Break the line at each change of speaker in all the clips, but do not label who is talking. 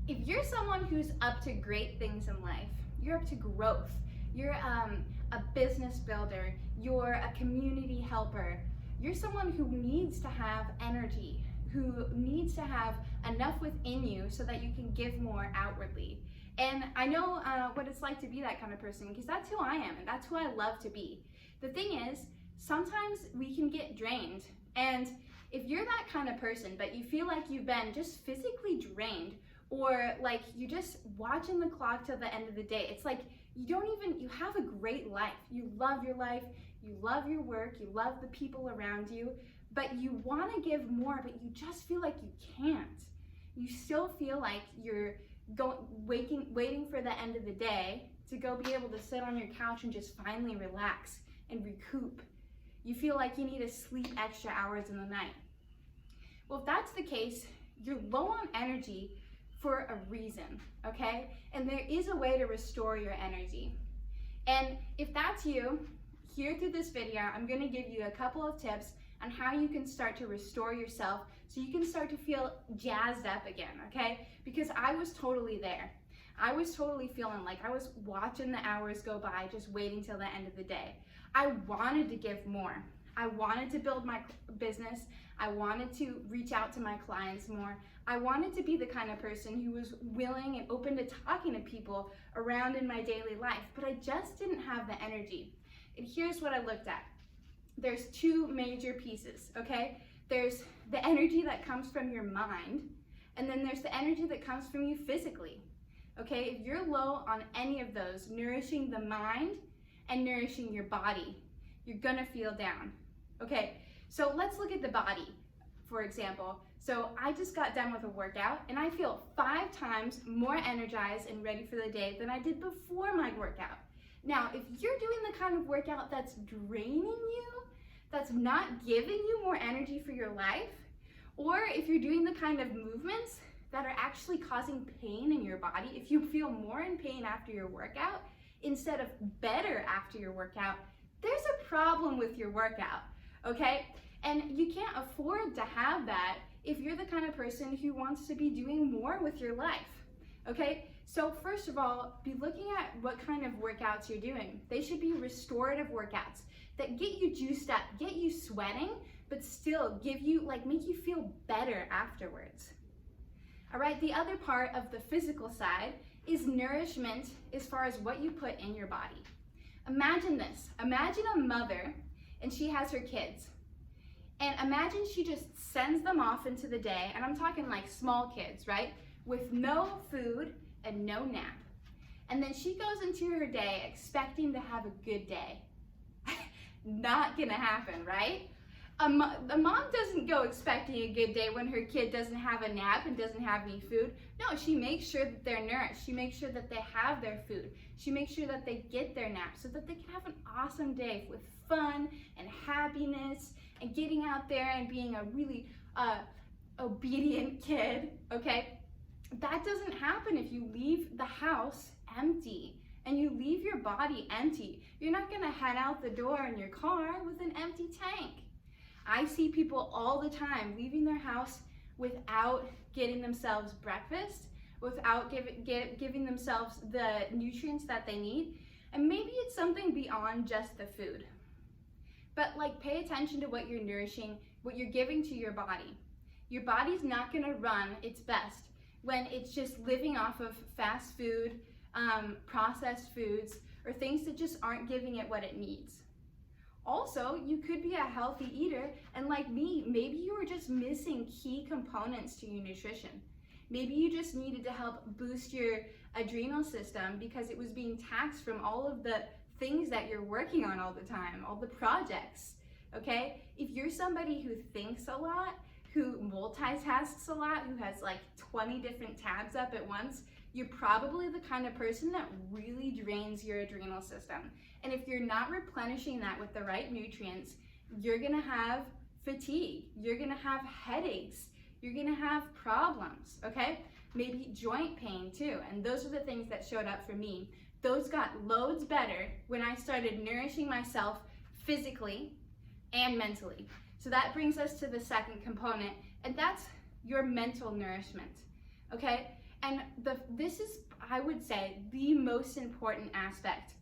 If you're someone who's up to great things in life, you're up to growth, you're a business builder, you're a community helper, you're someone who needs to have energy, who needs to have enough within you so that you can give more outwardly. And I know what it's like to be that kind of person, because that's who I am and that's who I love to be. The thing is, sometimes we can get drained, and if you're that kind of person but you feel like you've been just physically drained, or like you're just watching the clock till the end of the day, it's like you have a great life, you love your life, you love your work, you love the people around you, but you want to give more, but you just feel like you can't. You still feel like you're waiting for the end of the day to go be able to sit on your couch and just finally relax and recoup. You feel like you need to sleep extra hours in the night. Well, if that's the case, you're low on energy for a reason, okay? And there is a way to restore your energy. And if that's you, here through this video, I'm gonna give you a couple of tips on how you can start to restore yourself so you can start to feel jazzed up again, okay? Because I was totally there. I was totally feeling like I was watching the hours go by, just waiting till the end of the day. I wanted to give more. I wanted to build my business. I wanted to reach out to my clients more. I wanted to be the kind of person who was willing and open to talking to people around in my daily life, but I just didn't have the energy. And here's what I looked at. There's two major pieces, okay? There's the energy that comes from your mind, and then there's the energy that comes from you physically, okay? If you're low on any of those, nourishing the mind and nourishing your body, you're gonna feel down, okay? So let's look at the body, for example. So I just got done with a workout and I feel 5 times more energized and ready for the day than I did before my workout. Now, if you're doing the kind of workout that's draining you, that's not giving you more energy for your life, or if you're doing the kind of movements that are actually causing pain in your body, if you feel more in pain after your workout instead of better after your workout, there's a problem with your workout, okay? And you can't afford to have that if you're the kind of person who wants to be doing more with your life, okay? So first of all, be looking at what kind of workouts you're doing. They should be restorative workouts that get you juiced up, get you sweating, but still give you, make you feel better afterwards. All right, the other part of the physical side is nourishment as far as what you put in your body. Imagine this, imagine a mother and she has her kids. And imagine she just sends them off into the day, and I'm talking like small kids, right? With no food and no nap. And then she goes into her day expecting to have a good day. Not gonna happen, right? The mom doesn't go expecting a good day when her kid doesn't have a nap and doesn't have any food. No, she makes sure that they're nourished. She makes sure that they have their food. She makes sure that they get their nap so that they can have an awesome day with fun and happiness and getting out there and being a really obedient kid, okay? That doesn't happen if you leave the house empty and you leave your body empty. You're not gonna head out the door in your car with an empty tank. I see people all the time leaving their house without getting themselves breakfast, without giving themselves the nutrients that they need. And maybe it's something beyond just the food. But pay attention to what you're nourishing, what you're giving to your body. Your body's not gonna run its best when it's just living off of fast food, processed foods, or things that just aren't giving it what it needs. Also, you could be a healthy eater, and like me, maybe you were just missing key components to your nutrition. Maybe you just needed to help boost your adrenal system because it was being taxed from all of the things that you're working on all the time, all the projects, okay? If you're somebody who thinks a lot, who multitasks a lot, who has 20 different tabs up at once, you're probably the kind of person that really drains your adrenal system. And if you're not replenishing that with the right nutrients, you're gonna have fatigue, you're gonna have headaches, you're gonna have problems, okay? Maybe joint pain too, and those are the things that showed up for me. Those got loads better when I started nourishing myself physically and mentally. So that brings us to the second component, and that's your mental nourishment, okay? And this is, I would say, the most important aspect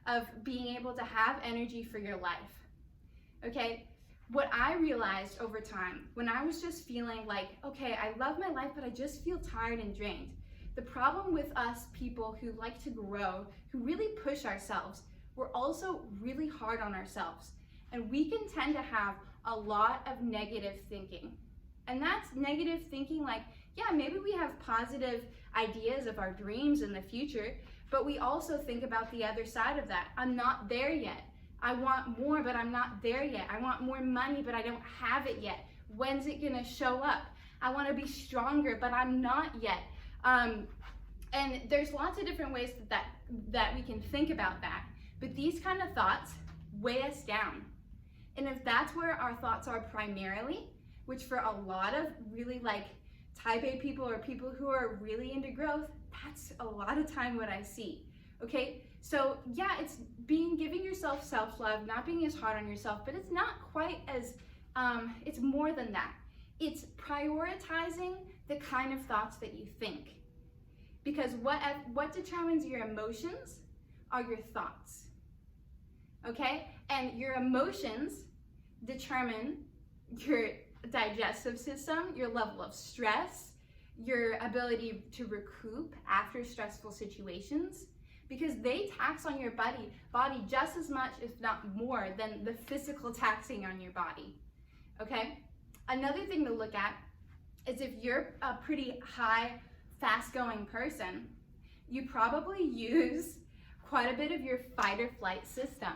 of being able to have energy for your life. Okay? What I realized over time, when I was just feeling like, okay, I love my life, but I just feel tired and drained. The problem with us people who like to grow, who really push ourselves, we're also really hard on ourselves. And we can tend to have a lot of negative thinking. And that's negative thinking like, yeah, maybe we have positive ideas of our dreams in the future, but we also think about the other side of that. I'm not there yet. I want more, but I'm not there yet. I want more money, but I don't have it yet. When's it gonna show up? I wanna be stronger, but I'm not yet. And there's lots of different ways that we can think about that. But these kind of thoughts weigh us down. And if that's where our thoughts are primarily, which for a lot of really like type A people or people who are really into growth, that's a lot of time what I see, okay? So yeah, it's giving yourself self-love, not being as hard on yourself, but it's not quite as, it's more than that. It's prioritizing the kind of thoughts that you think. Because what determines your emotions are your thoughts, okay? And your emotions determine your digestive system, your level of stress, your ability to recoup after stressful situations, because they tax on your body just as much, if not more, than the physical taxing on your body, okay? Another thing to look at is if you're a pretty high, fast-going person, you probably use quite a bit of your fight or flight system,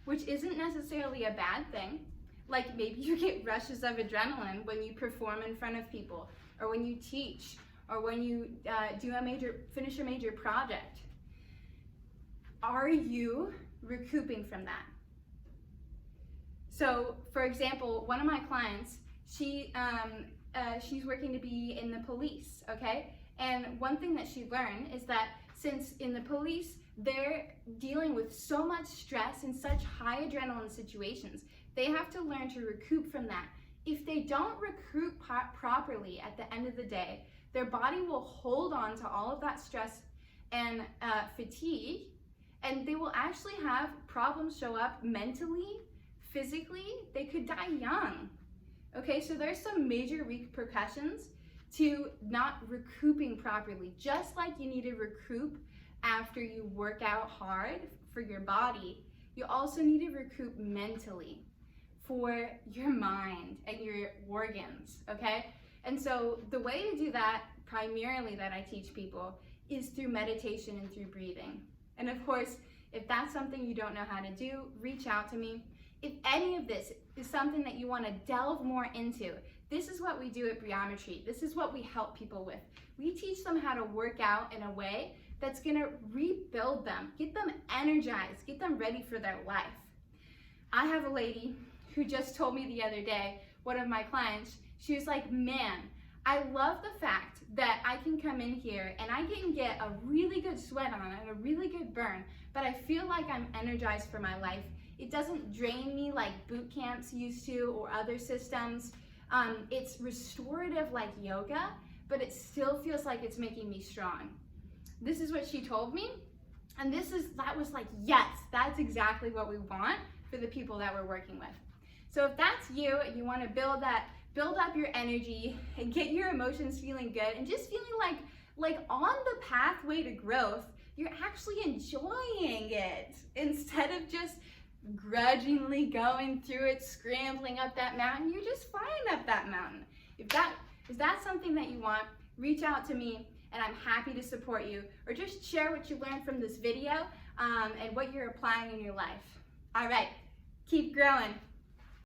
which isn't necessarily a bad thing. Like maybe you get rushes of adrenaline when you perform in front of people, or when you teach, or when you finish a major project. Are you recouping from that? So, for example, one of my clients, she's working to be in the police, okay? And one thing that she learned is that since in the police, they're dealing with so much stress and such high adrenaline situations, they have to learn to recoup from that. If they don't recoup properly at the end of the day, their body will hold on to all of that stress and fatigue, and they will actually have problems show up mentally, physically. They could die young. Okay, so there's some major repercussions to not recouping properly. Just like you need to recoup after you work out hard for your body, you also need to recoup mentally for your mind and your organs, okay? And so the way to do that, primarily that I teach people, is through meditation and through breathing. And of course, if that's something you don't know how to do, reach out to me. If any of this is something that you want to delve more into, this is what we do at Beometry. This is what we help people with. We teach them how to work out in a way that's gonna rebuild them, get them energized, get them ready for their life. I have a lady who just told me the other day, one of my clients, she was like, man, I love the fact that I can come in here and I can get a really good sweat on and a really good burn, but I feel like I'm energized for my life. It doesn't drain me like boot camps used to or other systems. It's restorative like yoga, but it still feels like it's making me strong. This is what she told me, and that was like, yes, that's exactly what we want for the people that we're working with. So if that's you and you want to build up your energy and get your emotions feeling good and just feeling like on the pathway to growth, you're actually enjoying it instead of just grudgingly going through it, scrambling up that mountain. You're just flying up that mountain. If that's something that you want, reach out to me and I'm happy to support you, or just share what you learned from this video and what you're applying in your life. All right, keep growing.